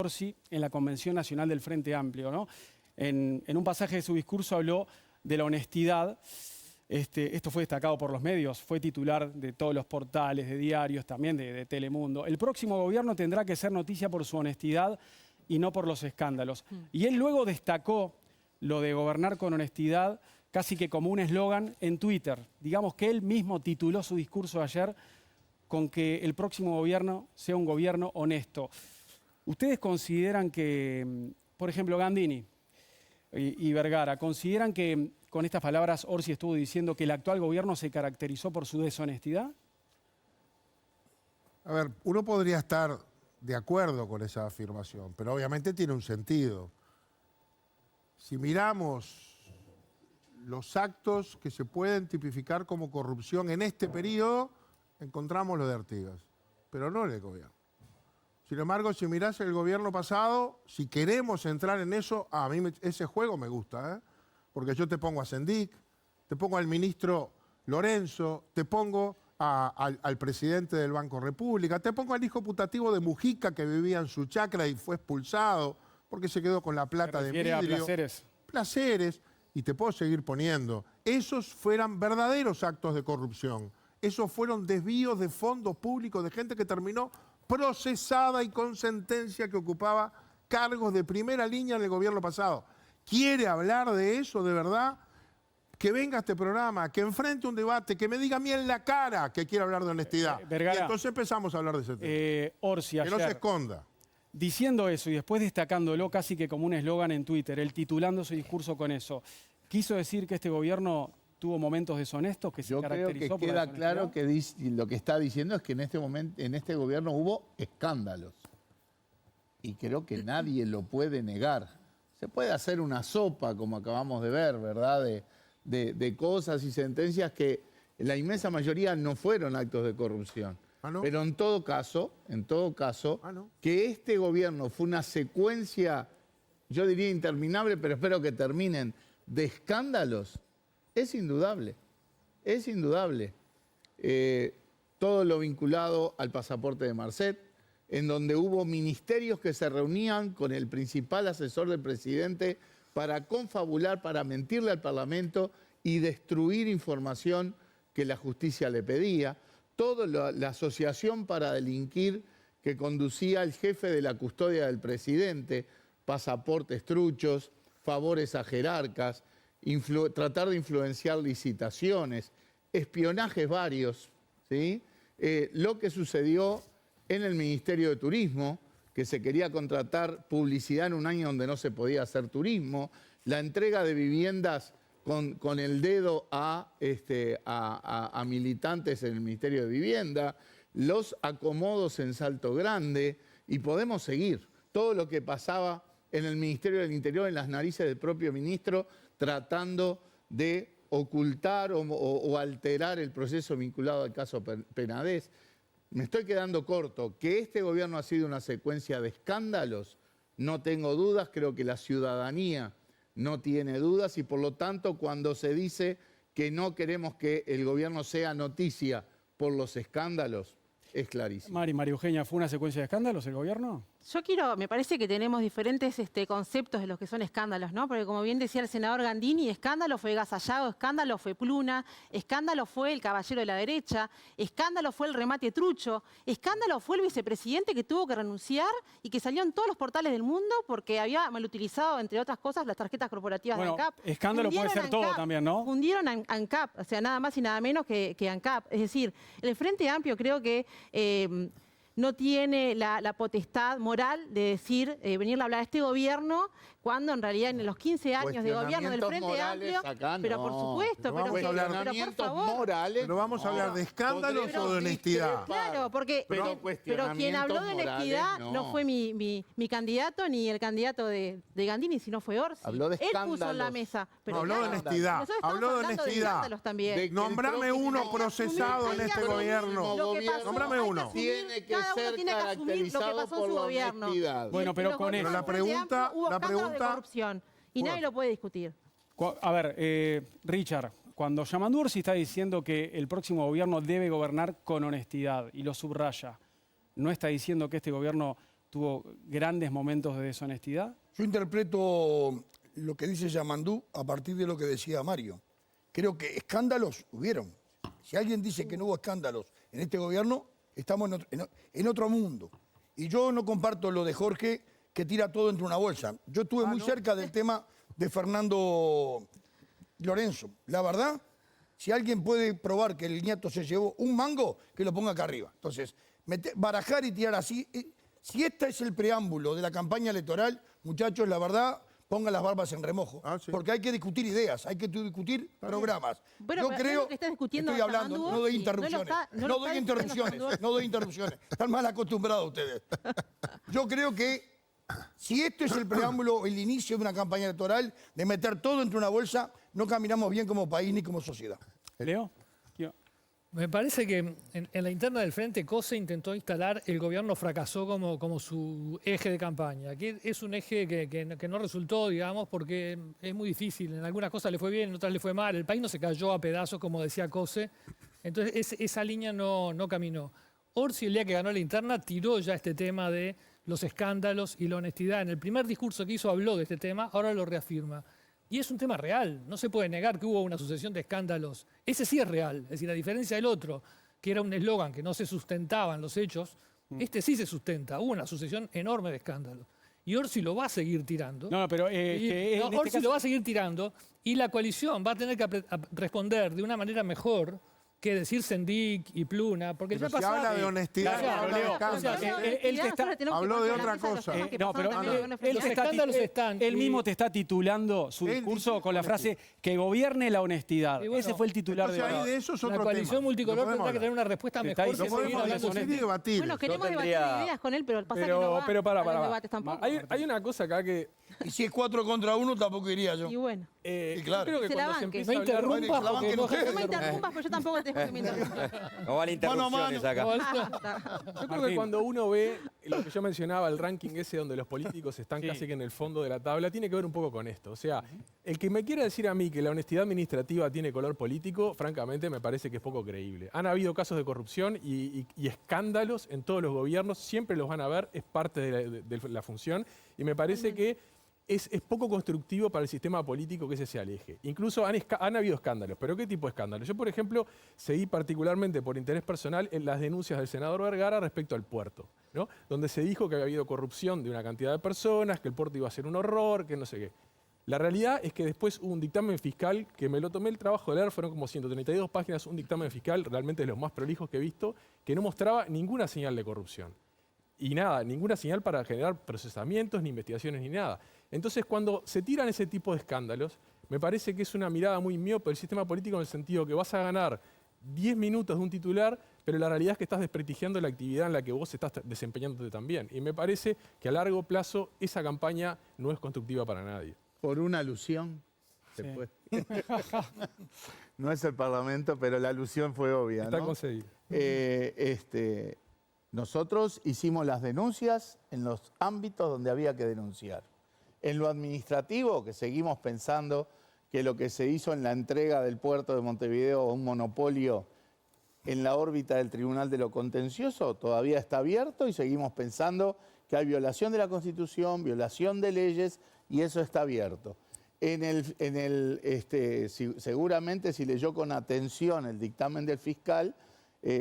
Orsi en la Convención Nacional del Frente Amplio, ¿no? En un pasaje de su discurso habló de la honestidad. Esto fue destacado por los medios, fue titular de todos los portales, de diarios, también de Telemundo. El próximo gobierno tendrá que ser noticia por su honestidad y no por los escándalos. Y él luego destacó lo de gobernar con honestidad casi que como un eslogan en Twitter. Digamos que él mismo tituló su discurso ayer con que el próximo gobierno sea un gobierno honesto. ¿Ustedes consideran que, por ejemplo, Gandini y Vergara, consideran que con estas palabras Orsi estuvo diciendo que el actual gobierno se caracterizó por su deshonestidad? A ver, uno podría estar de acuerdo con esa afirmación, pero obviamente tiene un sentido. Si miramos los actos que se pueden tipificar como corrupción en este periodo, encontramos lo de Artigas, pero no en el gobierno. Sin embargo, si mirás el gobierno pasado, si queremos entrar en eso, a mí ese juego me gusta, ¿eh? Porque yo te pongo a Sendik, te pongo al ministro Lorenzo, te pongo al presidente del Banco República, te pongo al hijo putativo de Mujica que vivía en su chacra y fue expulsado porque se quedó con la plata de vidrio. A Placeres. Placeres, y te puedo seguir poniendo. Esos fueran verdaderos actos de corrupción. Esos fueron desvíos de fondos públicos de gente que terminó procesada y con sentencia, que ocupaba cargos de primera línea en el gobierno pasado. ¿Quiere hablar de eso de verdad? Que venga a este programa, que enfrente un debate, que me diga a mí en la cara que quiere hablar de honestidad. Vergara, y entonces empezamos a hablar de ese tema. Orsi ayer, que no se esconda. Diciendo eso y después destacándolo casi que como un eslogan en Twitter, él titulando su discurso con eso, ¿quiso decir que este gobierno tuvo momentos deshonestos, que se caracterizó por la queda claro que lo que está diciendo es que en este momento, en este gobierno hubo escándalos. Y creo que nadie lo puede negar. Se puede hacer una sopa, como acabamos de ver, ¿verdad? De cosas y sentencias que la inmensa mayoría no fueron actos de corrupción. ¿No? Pero en todo caso, ¿No? que este gobierno fue una secuencia, yo diría interminable, pero espero que terminen, de escándalos, es indudable. Es indudable. Todo lo vinculado al pasaporte de Marcet, en donde hubo ministerios que se reunían con el principal asesor del presidente para confabular, para mentirle al Parlamento y destruir información que la justicia le pedía. Toda la asociación para delinquir que conducía el jefe de la custodia del presidente, pasaportes truchos, favores a jerarcas, tratar de influenciar licitaciones, espionajes varios, ¿sí? Lo que sucedió en el Ministerio de Turismo, que se quería contratar publicidad en un año donde no se podía hacer turismo, la entrega de viviendas con el dedo a militantes en el Ministerio de Vivienda, los acomodos en Salto Grande, y podemos seguir. Todo lo que pasaba en el Ministerio del Interior, en las narices del propio ministro, tratando de ocultar o alterar el proceso vinculado al caso Penades. Me estoy quedando corto. Que este gobierno ha sido una secuencia de escándalos, no tengo dudas, creo que la ciudadanía no tiene dudas y por lo tanto cuando se dice que no queremos que el gobierno sea noticia por los escándalos, es clarísimo. María Eugenia, ¿fue una secuencia de escándalos el gobierno? Me parece que tenemos diferentes conceptos de los que son escándalos, ¿no? Porque como bien decía el senador Gandini, escándalo fue Gasallado, escándalo fue Pluna, escándalo fue el caballero de la derecha, escándalo fue el remate trucho, escándalo fue el vicepresidente que tuvo que renunciar y que salió en todos los portales del mundo porque había malutilizado, entre otras cosas, las tarjetas corporativas de ANCAP. Escándalo puede ser todo también, ¿no? Fundieron a ANCAP, o sea, nada más y nada menos que ANCAP. Es decir, el Frente Amplio creo que no tiene la potestad moral de decir, venirle a hablar a este gobierno, cuando en realidad en los 15 años de gobierno del Frente Amplio, pero por supuesto, pero por favor. Morales, pero vamos a hablar de escándalos o de honestidad. Claro, porque pero quien habló de honestidad no fue mi candidato ni el candidato de Gandini, sino fue Orsi. Habló de Él puso en la mesa. Pero habló de honestidad. Habló de honestidad. Nombrame uno procesado en este gobierno. Nombrame uno. Tiene que ser caracterizado por la honestidad. Bueno, pero con eso. La pregunta de corrupción y nadie lo puede discutir. A ver, Richard, cuando Yamandu Orsi está diciendo que el próximo gobierno debe gobernar con honestidad y lo subraya, ¿no está diciendo que este gobierno tuvo grandes momentos de deshonestidad? Yo interpreto lo que dice Yamandú a partir de lo que decía Mario. Creo que escándalos hubieron. Si alguien dice que no hubo escándalos en este gobierno, estamos en otro mundo. Y yo no comparto lo de Jorge, que tira todo entre una bolsa. Yo estuve muy cerca del tema de Fernando Lorenzo. La verdad, si alguien puede probar que el nieto se llevó un mango, que lo ponga acá arriba. Entonces, barajar y tirar así. Si este es el preámbulo de la campaña electoral, muchachos, la verdad, pongan las barbas en remojo. Sí. Porque hay que discutir ideas, hay que discutir programas. Bueno, Yo pero creo, lo que estás discutiendo estoy hablando, Yamandú, no doy sí, interrupciones. no lo No está doy discutiendo interrupciones, Yamandú. no doy interrupciones. Están mal acostumbrados ustedes. Yo creo que si esto es el preámbulo, el inicio de una campaña electoral, de meter todo entre una bolsa, no caminamos bien como país ni como sociedad. Leo. Me parece que en la interna del Frente COSE intentó instalar el gobierno fracasó como su eje de campaña, que es un eje que no resultó, digamos, porque es muy difícil. En algunas cosas le fue bien, en otras le fue mal. El país no se cayó a pedazos, como decía COSE. Entonces esa línea no caminó. Orsi, el día que ganó la interna, tiró ya este tema de los escándalos y la honestidad. En el primer discurso que hizo habló de este tema, ahora lo reafirma. Y es un tema real, no se puede negar que hubo una sucesión de escándalos. Ese sí es real, es decir, a diferencia del otro, que era un eslogan que no se sustentaba en los hechos, este sí se sustenta, hubo una sucesión enorme de escándalos. Y Orsi lo va a seguir tirando. No, pero Orsi lo va a seguir tirando y la coalición va a tener que responder de una manera mejor que decir Sendik y Pluna, porque Pero ya si pasó. habla de honestidad, Claro, habla de Leo, escándalos. él te está- habló de otra cosa. No, pero Los escándalos están, él y- mismo te está titulando su Él discurso dice con la frase que gobierne la honestidad. Y bueno, Ese fue el titular Entonces ahí de de eso es La otro coalición tema. multicolor Lo podemos tendrá que tener hablar. una respuesta Te mejor está que Lo diciendo seguir podemos hablando discutir y de debatir. Bueno, queremos debatir tendría- ideas con él, pero pasa que no va Pero para, a los debates tampoco. Hay una cosa acá que... Y si es 4 contra 1, tampoco iría yo. Y bueno, Y claro. Yo creo que Se la cuando se banque. empieza No a hablar... interrumpas Bueno, porque que no ustedes. no me interrumpas, pero yo tampoco te dejo que me interrumpas. No vale interrupciones acá. Yo creo que cuando uno ve lo que yo mencionaba, el ranking ese donde los políticos están casi que en el fondo de la tabla, tiene que ver un poco con esto. O sea, el que me quiera decir a mí que la honestidad administrativa tiene color político, francamente me parece que es poco creíble. Han habido casos de corrupción y escándalos en todos los gobiernos, siempre los van a ver, es parte de la función, y me parece que es poco constructivo para el sistema político que ese sea el eje. Incluso han habido escándalos, pero ¿qué tipo de escándalos? Yo, por ejemplo, seguí particularmente por interés personal en las denuncias del senador Vergara respecto al puerto, ¿no? Donde se dijo que había habido corrupción de una cantidad de personas, que el puerto iba a ser un horror, que no sé qué. La realidad es que después hubo un dictamen fiscal que me lo tomé el trabajo de leer, fueron como 132 páginas, un dictamen fiscal realmente de los más prolijos que he visto, que no mostraba ninguna señal de corrupción. Y nada, ninguna señal para generar procesamientos, ni investigaciones, ni nada. Entonces, cuando se tiran ese tipo de escándalos, me parece que es una mirada muy miope del sistema político en el sentido que vas a ganar 10 minutos de un titular, pero la realidad es que estás desprestigiando la actividad en la que vos estás desempeñándote también. Y me parece que a largo plazo esa campaña no es constructiva para nadie. Por una alusión. Se Sí. puede. No es el Parlamento, pero la alusión fue obvia, Está ¿no? concedido. Nosotros hicimos las denuncias en los ámbitos donde había que denunciar. En lo administrativo, que seguimos pensando que lo que se hizo en la entrega del puerto de Montevideo a un monopolio en la órbita del Tribunal de lo Contencioso todavía está abierto y seguimos pensando que hay violación de la Constitución, violación de leyes y eso está abierto. Seguramente si leyó con atención el dictamen del fiscal,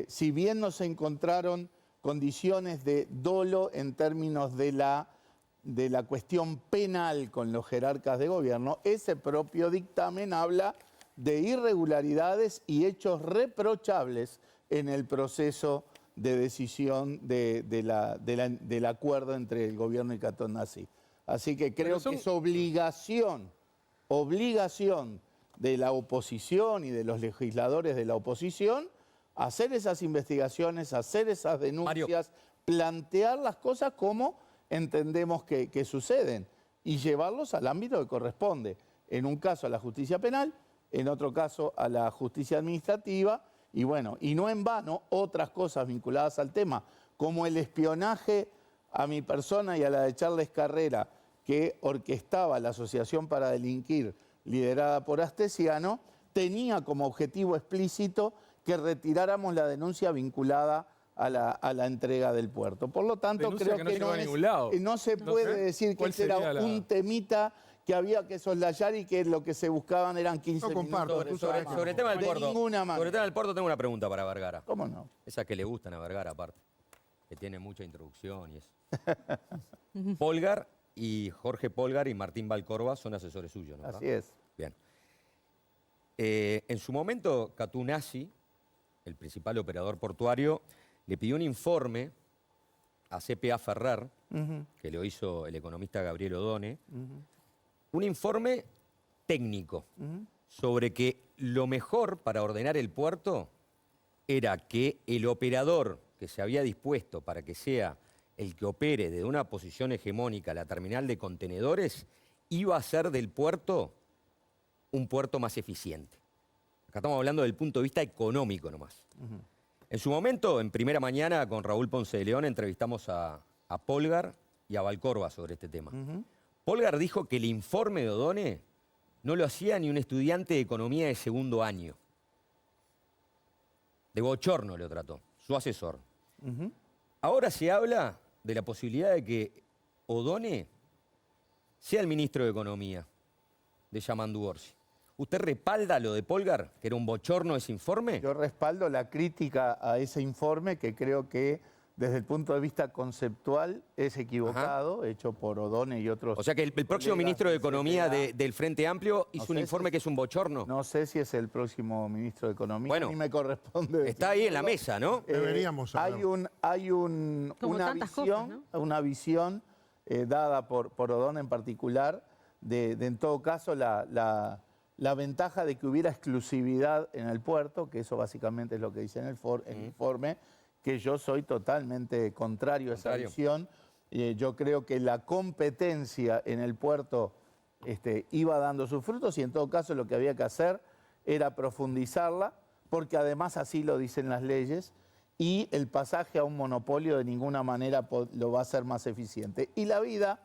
si bien no se encontraron condiciones de dolo en términos de la cuestión penal con los jerarcas de gobierno, ese propio dictamen habla de irregularidades y hechos reprochables en el proceso de decisión del acuerdo entre el gobierno y Catón Nací. Así que creo que es obligación de la oposición y de los legisladores de la oposición hacer esas investigaciones, hacer esas denuncias, plantear las cosas como entendemos que suceden y llevarlos al ámbito que corresponde. En un caso a la justicia penal, en otro caso a la justicia administrativa y bueno, y no en vano otras cosas vinculadas al tema, como el espionaje a mi persona y a la de Charles Carrera, que orquestaba la Asociación para Delinquir, liderada por Astesiano, tenía como objetivo explícito que retiráramos la denuncia vinculada a la entrega del puerto. Por lo tanto, Denuncia creo que no que llegó a ningún lado. no se puede decir que ¿Cuál este era sería la- un temita que había que soslayar y que lo que se buscaban eran 15 No comparto. minutos. Sobre el tema del De puerto. ninguna manera. Sobre el tema del puerto tengo una pregunta para Vergara. ¿Cómo no? Esas que le gustan a Vergara, aparte. Que tiene mucha introducción y eso. Polgar y Jorge Polgar y Martín Valcorba son asesores suyos, ¿no? Así es. Bien. En su momento, Catunazzi, el principal operador portuario, le pidió un informe a CPA Ferrer, que lo hizo el economista Gabriel Odone, un informe técnico sobre que lo mejor para ordenar el puerto era que el operador que se había dispuesto para que sea el que opere desde una posición hegemónica la terminal de contenedores iba a hacer del puerto un puerto más eficiente. Acá estamos hablando del punto de vista económico nomás. En su momento, en Primera Mañana, con Raúl Ponce de León, entrevistamos a Polgar y a Valcorba sobre este tema. Polgar dijo que el informe de Odone no lo hacía ni un estudiante de economía de segundo año. De bochorno lo trató, su asesor. Ahora se habla de la posibilidad de que Odone sea el ministro de Economía de Yamandu Orsi. ¿Usted respalda lo de Polgar, que era un bochorno ese informe? Yo respaldo la crítica a ese informe que creo que desde el punto de vista conceptual es equivocado, hecho por Odone y otros. O sea que el próximo colegas ministro de del Economía CPA. del Frente Amplio hizo No un sé informe si- que es un bochorno. No sé si es el próximo ministro de Economía, Bueno, ni me corresponde. Está ahí en la decirlo. mesa, ¿no? Deberíamos saberlo. Hay Como una tantas visión, cosas, una visión dada por Odone en particular, de en todo caso la ventaja de que hubiera exclusividad en el puerto, que eso básicamente es lo que dice en el informe, que yo soy totalmente contrario a esa Contrario. visión. Yo creo que la competencia en el puerto iba dando sus frutos y en todo caso lo que había que hacer era profundizarla, porque además así lo dicen las leyes, y el pasaje a un monopolio de ninguna manera lo va a hacer más eficiente. Y la vida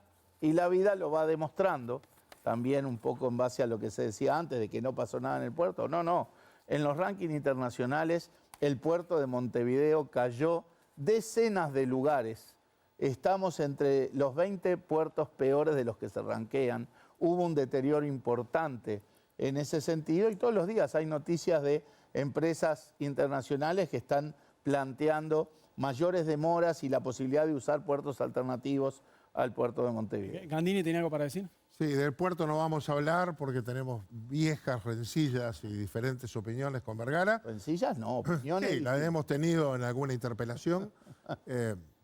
lo va demostrando, también un poco en base a lo que se decía antes, de que no pasó nada en el puerto. No. En los rankings internacionales, el puerto de Montevideo cayó decenas de lugares. Estamos entre los 20 puertos peores de los que se ranquean. Hubo un deterioro importante en ese sentido y todos los días hay noticias de empresas internacionales que están planteando mayores demoras y la posibilidad de usar puertos alternativos al puerto de Montevideo. Gandini, ¿tiene algo para decir? Sí, del puerto no vamos a hablar porque tenemos viejas rencillas y diferentes opiniones con Vergara. Rencillas no, opiniones. Sí, las hemos tenido en alguna interpelación.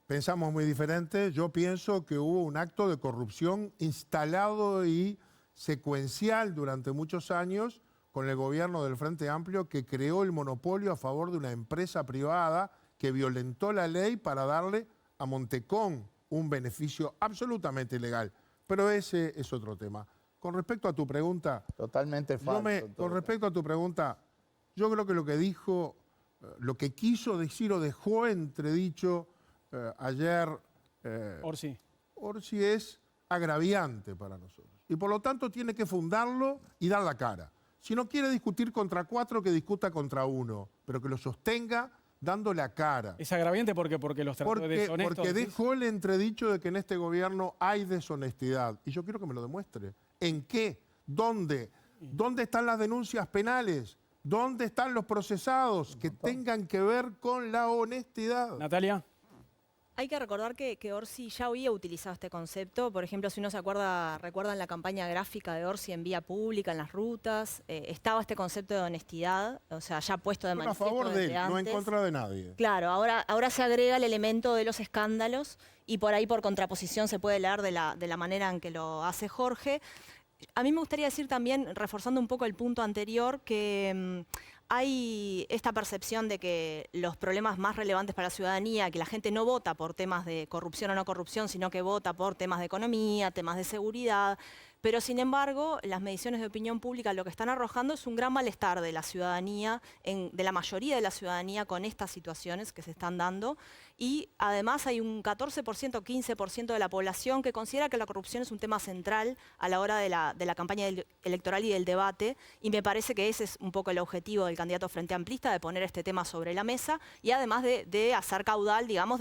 Pensamos muy diferente. Yo pienso que hubo un acto de corrupción instalado y secuencial durante muchos años con el gobierno del Frente Amplio que creó el monopolio a favor de una empresa privada que violentó la ley para darle a Montecón un beneficio absolutamente ilegal. Pero ese es otro tema. Con respecto a tu pregunta, Totalmente falso. con respecto a tu pregunta, yo creo que lo que dijo, lo que quiso decir o dejó entredicho ayer Orsi. Orsi es agraviante para nosotros. Y por lo tanto tiene que fundarlo y dar la cara. Si no quiere discutir contra 4, que discuta contra 1, pero que lo sostenga dando la cara. Es agraviante porque los trató de deshonestos. Porque ¿decís? dejó el entredicho de que en este gobierno hay deshonestidad. Y yo quiero que me lo demuestre. ¿En qué? ¿Dónde? ¿Dónde están las denuncias penales? ¿Dónde están los procesados que tengan que ver con la honestidad? Natalia. Hay que recordar que Orsi ya había utilizado este concepto. Por ejemplo, si uno recuerdan la campaña gráfica de Orsi en vía pública, en las rutas, estaba este concepto de honestidad, o sea, ya puesto de Bueno, a manifiesto favor de él, desde no en antes. contra de nadie. Claro, ahora se agrega el elemento de los escándalos y por ahí por contraposición se puede leer de la manera en que lo hace Jorge. A mí me gustaría decir también, reforzando un poco el punto anterior, que hay esta percepción de que los problemas más relevantes para la ciudadanía, que la gente no vota por temas de corrupción o no corrupción, sino que vota por temas de economía, temas de seguridad. pero sin embargo las mediciones de opinión pública lo que están arrojando es un gran malestar de la ciudadanía, de la mayoría de la ciudadanía con estas situaciones que se están dando, y además hay un 14%, 15% de la población que considera que la corrupción es un tema central a la hora de la campaña electoral y del debate, y me parece que ese es un poco el objetivo del candidato Frente Amplista, de poner este tema sobre la mesa y además de hacer caudal, digamos,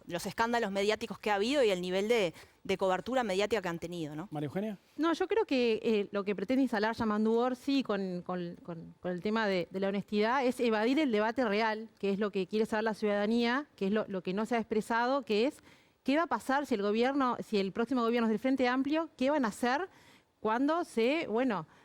los escándalos mediáticos que ha habido y el nivel de cobertura mediática que han tenido, ¿no? María Eugenia. No, yo creo que lo que pretende instalar Yamandu Orsi con el tema de la honestidad es evadir el debate real, que es lo que quiere saber la ciudadanía, que es lo que no se ha expresado, que es qué va a pasar si el próximo gobierno es del Frente Amplio, qué van a hacer cuando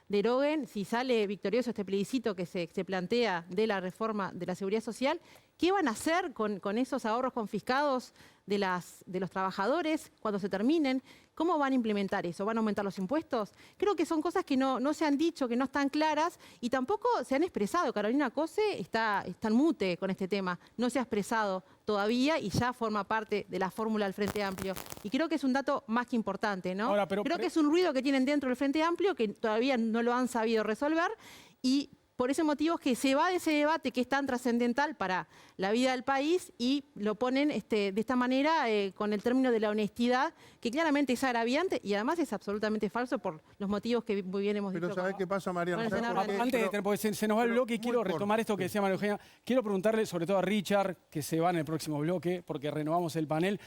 deroguen, si sale victorioso este plebiscito que se plantea de la reforma de la seguridad social, ¿qué van a hacer con esos ahorros confiscados de los trabajadores cuando se terminen? ¿Cómo van a implementar eso? ¿Van a aumentar los impuestos? Creo que son cosas que no se han dicho, que no están claras y tampoco se han expresado. Carolina Cose está en mute con este tema. No se ha expresado todavía y ya forma parte de la fórmula del Frente Amplio. Y creo que es un dato más que importante, ¿no? Ahora, creo que es un ruido que tienen dentro del Frente Amplio que todavía no lo han sabido resolver y por ese motivo es que se va de ese debate que es tan trascendental para la vida del país y lo ponen de esta manera con el término de la honestidad, que claramente es agraviante y además es absolutamente falso por los motivos que muy bien hemos dicho. Pero ¿sabés qué pasa, Mariano? Antes de porque se nos va el bloque y quiero retomar esto que decía María Eugenia. Quiero preguntarle sobre todo a Richard, que se va en el próximo bloque, porque renovamos el panel.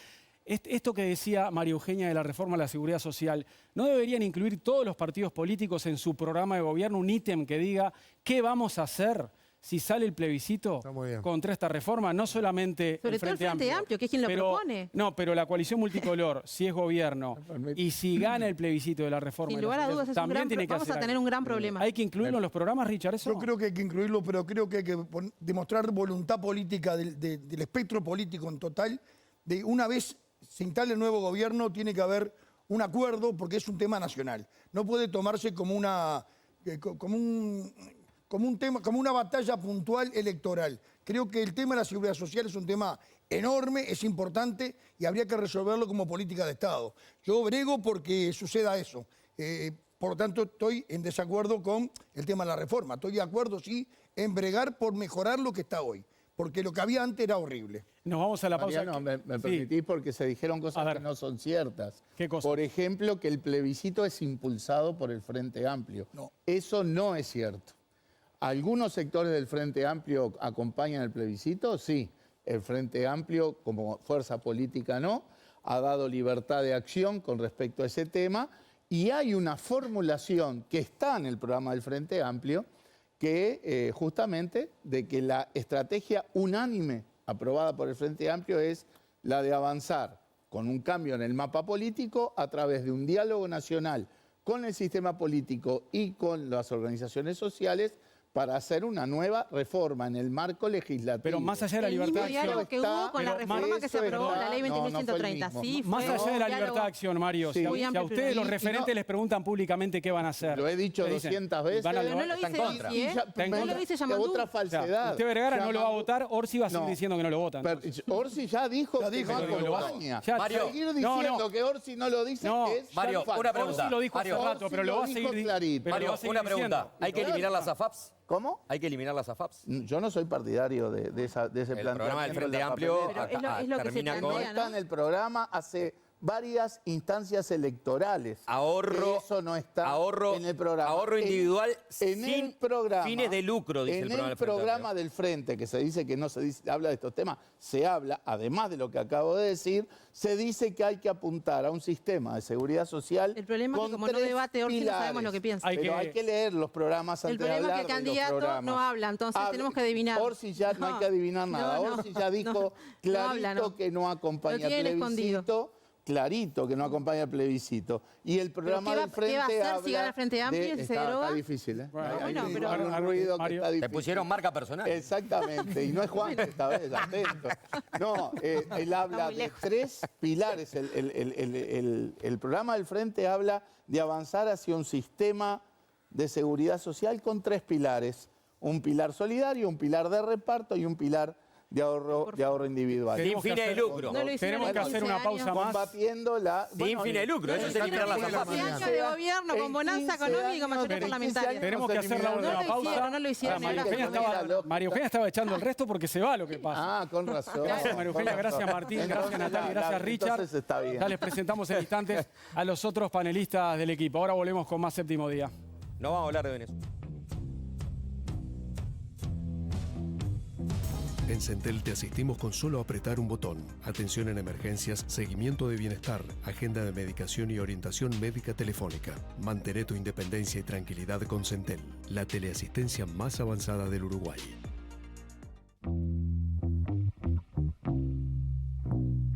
Esto que decía María Eugenia de la reforma a la seguridad social, ¿no deberían incluir todos los partidos políticos en su programa de gobierno un ítem que diga qué vamos a hacer si sale el plebiscito contra esta reforma? No solamente sobre el Frente todo el Frente Amplio, que es quien lo propone. No, pero la coalición multicolor, si es gobierno y si gana el plebiscito de la reforma, sin lugar a dudas vamos a tener un gran problema. ¿Hay que incluirlo en los programas, Richard? ¿Eso? Yo creo que hay que incluirlo, pero creo que hay que demostrar voluntad política del espectro político en total. De una vez se instale el nuevo gobierno, tiene que haber un acuerdo porque es un tema nacional. No puede tomarse como una batalla puntual electoral. Creo que el tema de la seguridad social es un tema enorme, es importante y habría que resolverlo como política de Estado. Yo brego porque suceda eso. Por lo tanto, estoy en desacuerdo con el tema de la reforma. Estoy de acuerdo, sí, en bregar por mejorar lo que está hoy. Porque lo que había antes era horrible. Nos vamos a la pausa. Mariano, me permitís porque se dijeron cosas que no son ciertas. ¿Qué cosas? Por ejemplo, que el plebiscito es impulsado por el Frente Amplio. No. Eso no es cierto. ¿Algunos sectores del Frente Amplio acompañan el plebiscito? Sí. El Frente Amplio, como fuerza política, no. Ha dado libertad de acción con respecto a ese tema. Y hay una formulación que está en el programa del Frente Amplio que justamente de que la estrategia unánime aprobada por el Frente Amplio es la de avanzar con un cambio en el mapa político a través de un diálogo nacional con el sistema político y con las organizaciones sociales para hacer una nueva reforma en el marco legislativo. Pero más allá de la libertad de acción... El mismo diálogo que hubo con la reforma que se aprobó, la ley 20.130. Sí, más allá de la libertad de acción, Mario, si a ustedes los referentes les preguntan públicamente qué van a hacer. Lo he dicho 200 veces. Pero no lo dice Orsi, ¿eh? No lo dice Yamandu. Otra falsedad. Usted Vergara no lo va a votar, Orsi va a seguir diciendo que no lo votan. Orsi ya dijo que no acompaña. Mario, seguir diciendo que Orsi no lo dice es... Mario, una pregunta. Orsi lo dijo hace rato, pero lo va a seguir diciendo. Mario, una pregunta. ¿Hay que eliminar las AFAPs? ¿Cómo? ¿Hay que eliminar las AFAPs? Yo no soy partidario de ese planteamiento. El programa del Frente Amplio es lo que se termina plantea, con... No está en el programa hace varias instancias electorales. Ahorro, eso no está en el programa. Ahorro individual en sin el programa, fines de lucro, dice el programa del Frente programa del Frente, que se dice que no se dice, habla de estos temas, se habla, además de lo que acabo de decir, se dice que hay que apuntar a un sistema de seguridad social. El problema es que como no debate Orsi no sabemos lo que piensa. Pero hay que leer los programas antes de hablar. El problema es que el candidato no habla, entonces tenemos que adivinar. Orsi ya no hay que adivinar nada. Orsi ya dijo clarito que no acompaña el plebiscito. Clarito que no acompaña el plebiscito. Y el programa del Frente ¿qué va a hacer si gana el Frente Amplio y se deroga? Está difícil, ¿eh? Bueno, hay un ruido que está difícil. Te pusieron marca personal. Exactamente, y no es Juan esta vez, atento. No, él habla de 3 pilares. El programa del Frente habla de avanzar hacia un sistema de seguridad social con 3 pilares. Un pilar solidario, un pilar de reparto y un pilar de ahorro individual. Sin fines de lucro. No lo hicieron Tenemos en que hacer 15 una años. pausa más. Combatiendo la... Sin fines de lucro, eso sería tirar la 15 zapata. años de gobierno con bonanza económica, mayoría parlamentaria. Tenemos que hacer la última pausa. No lo hicieron. María Eugenia estaba echando el resto porque se va lo que pasa. Ah, con razón. Gracias, María Eugenia. Gracias, Martín. Gracias, Natalia. Gracias, Richard. Entonces está bien. Ya les presentamos en instantes a los otros panelistas del equipo. Ahora volvemos con más Séptimo Día. No vamos a hablar de Venezuela. En Centel te asistimos con solo apretar un botón. Atención en emergencias, seguimiento de bienestar, agenda de medicación y orientación médica telefónica. Mantén tu independencia y tranquilidad con Centel, la teleasistencia más avanzada del Uruguay.